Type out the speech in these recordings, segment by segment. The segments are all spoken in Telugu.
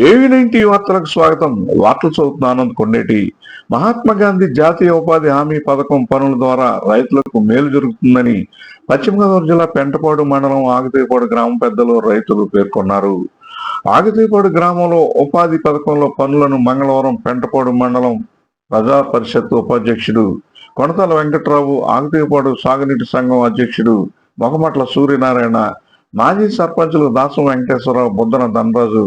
ఏవి వార్తలకు స్వాగతం. వార్తలు చదువుతున్న ఆనంద్ కొండేటి. మహాత్మా గాంధీ జాతీయ ఉపాధి హామీ పథకం పనుల ద్వారా రైతులకు మేలు జరుగుతుందని పశ్చిమ గోదావరి జిల్లా పెంటపాడు మండలం ఆగతీపాడు గ్రామ పెద్దలు రైతులు పేర్కొన్నారు. ఆగతీపాడు గ్రామంలో ఉపాధి పథకంలో పనులను మంగళవారం పెంటపాడు మండలం ప్రజా పరిషత్ ఉపాధ్యక్షుడు కొనతాల వెంకట్రావు, ఆగతీపాడు సాగునీటి సంఘం అధ్యక్షుడు మొగమట్ల సూర్యనారాయణ, మాజీ సర్పంచులు దాసం వెంకటేశ్వరరావు, బుద్దన ధనరాజు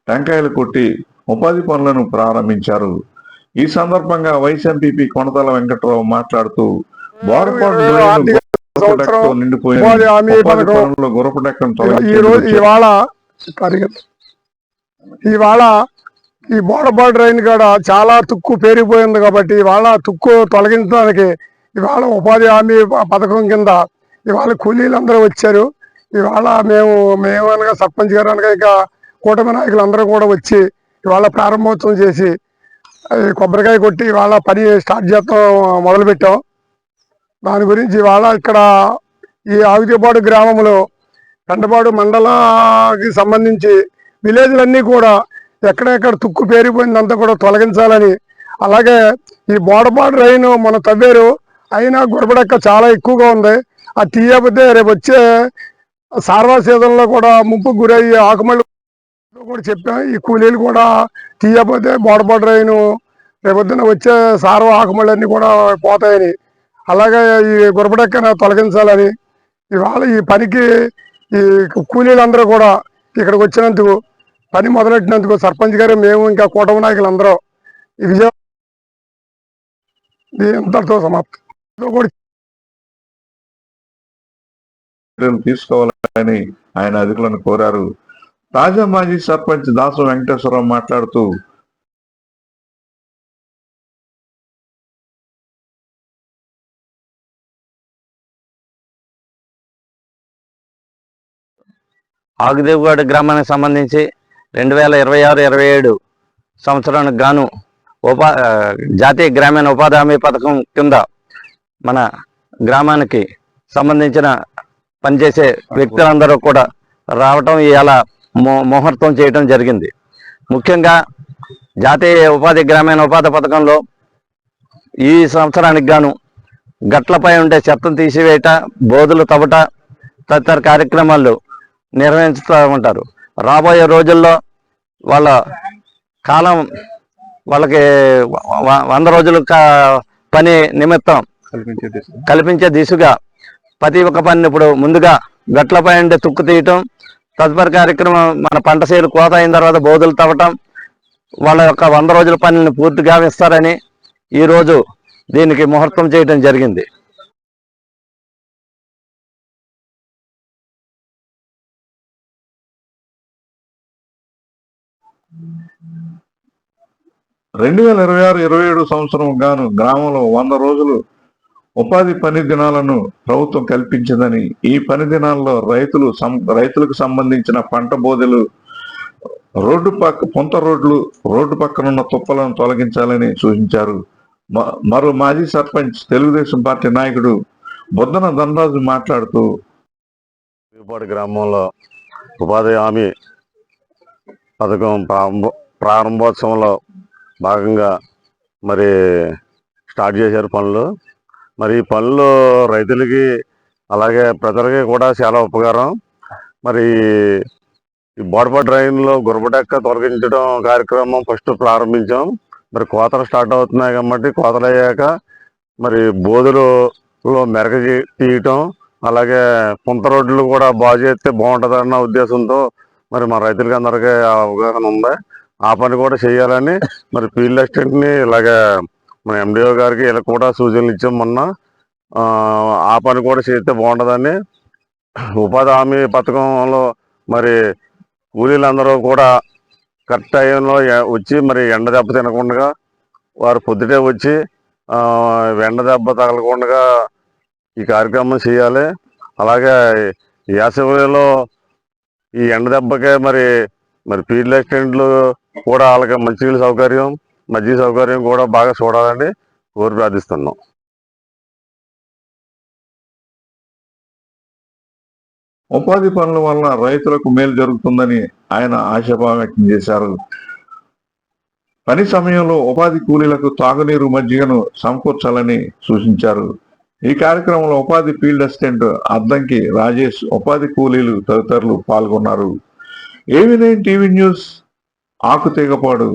టెంకాయలు కొట్టి ఉపాధి పనులను ప్రారంభించారు. ఈ సందర్భంగా వైస్ ఎంపీపీ కొనతాల వెంకట్రావు మాట్లాడుతూ బోరపాడు నిండిపోయిన ఉపాధి పనుల్లో గురపడెక్కడం ఇవాళ ఈ బోడపాడు రైన్ కాడ చాలా తుక్కు పేరిపోయింది కాబట్టి ఇవాళ తుక్కు తొలగించడానికి ఇవాళ ఉపాధి హామీ పథకం కింద ఇవాళ కూలీలందరూ వచ్చారు. ఇవాళ మేము అనగా సర్పంచ్ గారు అనగా ఇక కూటమి నాయకులు అందరూ కూడా వచ్చి ఇవాళ ప్రారంభోత్సవం చేసి కొబ్బరికాయ కొట్టి ఇవాళ పని స్టార్ట్ చేస్తాం మొదలుపెట్టాం. దాని గురించి ఇవాళ ఇక్కడ ఈ ఆగుతీపాడు గ్రామంలో పెంటపాడు మండలానికి సంబంధించి విలేజ్లన్నీ కూడా ఎక్కడెక్కడ తుక్కు పేరిపోయిందంతా కూడా తొలగించాలని, అలాగే ఈ బోడపాడు రైన్ మన తవ్వేరు అయినా గురబడెక్క చాలా ఎక్కువగా ఉంది. అది తీయకపోతే రేపు వచ్చే సార్వా సీజన్లో కూడా ముంపుకు గురయ్యి ఆకుమళ్ళు కూడా చెప్పాం. ఈ కూలీలు కూడా తీయకపోతే బోడపాడు రైను రేపొద్దున వచ్చే సార్వా ఆకుమళ్ళన్నీ కూడా పోతాయని, అలాగే ఈ గురబడెక్కన తొలగించాలని ఇవాళ ఈ పనికి ఈ కూలీలందరూ కూడా ఇక్కడికి వచ్చినందుకు పని మొదలెట్టినందుకు సర్పంచ్ గారు, మేము ఇంకా కూటమి నాయకులు అందరూ ఈ విజయం ఇంతటితో సమాప్తం తీసుకోవాలని ఆయన అధికారులను కోరారు. తాజా మాజీ సర్పంచ్ దాసం వెంకటేశ్వరరావు మాట్లాడుతూ ఆగుదేవుగాడు గ్రామానికి సంబంధించి 2026-27 సంవత్సరానికి గాను జాతీయ గ్రామీణ ఉపాధి హామీ పథకం కింద మన గ్రామానికి సంబంధించిన పనిచేసే వ్యక్తులందరూ కూడా రావటం ఇవాళ ముహూర్తం చేయటం జరిగింది. ముఖ్యంగా జాతీయ గ్రామీణ ఉపాధి పథకంలో ఈ సంవత్సరానికి గాను గట్లపై ఉండే చెత్తను తీసివేయట, బోధులు తవ్వట తదితర కార్యక్రమాలు నిర్వహిస్తూ ఉంటారు. రాబోయే రోజుల్లో వాళ్ళ కాలం వాళ్ళకి 100 రోజుల పని నిమిత్తం కల్పించే దిశగా ప్రతి ఒక్క పనిని ఇప్పుడు ముందుగా గట్లపై ఉండే తుక్కు తీయటం, తదుపరి కార్యక్రమం మన పంట సేలు కోత అయిన తర్వాత బోధులు తవ్వటం, వాళ్ళ యొక్క 100 రోజుల పనిని పూర్తిగా ఇస్తారని ఈరోజు దీనికి ముహూర్తం చేయడం జరిగింది. రెండు 2026-27 సంవత్సరం గాను గ్రామంలో 100 రోజులు ఉపాధి పని దినాలను ప్రభుత్వం కల్పించిందని, ఈ పని దినాల్లో రైతులకు సంబంధించిన పంట బోధెలు, రోడ్డు పక్కనున్న తుప్పలను తొలగించాలని సూచించారు. మరో మాజీ సర్పంచ్ తెలుగుదేశం పార్టీ నాయకుడు బుద్దన ధనరాజు మాట్లాడుతూ గ్రామంలో ఉపాధి హామీ పథకం ప్రారంభోత్సవంలో భాగంగా మరి స్టార్ట్ చేశారు పనులు. మరి ఈ పనులు రైతులకి అలాగే ప్రజలకి కూడా చాలా ఉపకారం. మరి ఈ బోడపాడు రైన్లో గురబడెక్క తొలగించడం కార్యక్రమం ఫస్ట్ ప్రారంభించాం. మరి కోతలు స్టార్ట్ అవుతున్నాయి కాబట్టి కోతలు అయ్యాక మరి బోధులలో మెరక తీయటం, అలాగే పుంత రోడ్లు కూడా బాగు చేస్తే బాగుంటుందన్న ఉద్దేశంతో మరి మా రైతులకి అందరికీ అవగాహన ఉంది. ఆ పని కూడా చేయాలని మరి ఫీల్డ్ అసిస్టెంట్ని ఇలాగే మన ఎండిఓ గారికి ఇలా కూడా సూచనలు ఇచ్చాం మొన్న. ఆ పని కూడా చేస్తే బాగుంటుందని ఉపాధి హామీ పథకంలో మరి కూలీలందరూ కూడా కరెక్ట్ టైంలో వచ్చి మరి ఎండ దెబ్బ తినకుండా వారు పొద్దుటే వచ్చి ఎండ దెబ్బ తగలకుండా ఈ కార్యక్రమం చేయాలి. అలాగే వేసవిలో ఈ ఎండ దెబ్బకే మరి ఫీల్డ్ అసిస్టెంట్లు కూడా వాళ్ళకి మంచినీళ్ళ సౌకర్యం, మజ్జిగ సౌకర్యం కూడా బాగా చూడాలని కోరి ప్రార్థిస్తున్నాం. ఉపాధి పనుల వల్ల రైతులకు మేలు జరుగుతుందని ఆయన ఆశాభావం వ్యక్తం చేశారు. పని సమయంలో ఉపాధి కూలీలకు తాగునీరు, మజ్జిగను సమకూర్చాలని సూచించారు. ఈ కార్యక్రమంలో ఉపాధి ఫీల్డ్ అసిస్టెంట్ అద్దంకి రాజేష్, ఉపాధి కూలీలు తదితరులు పాల్గొన్నారు. AV9 TV news ఆకుతీగపాడు.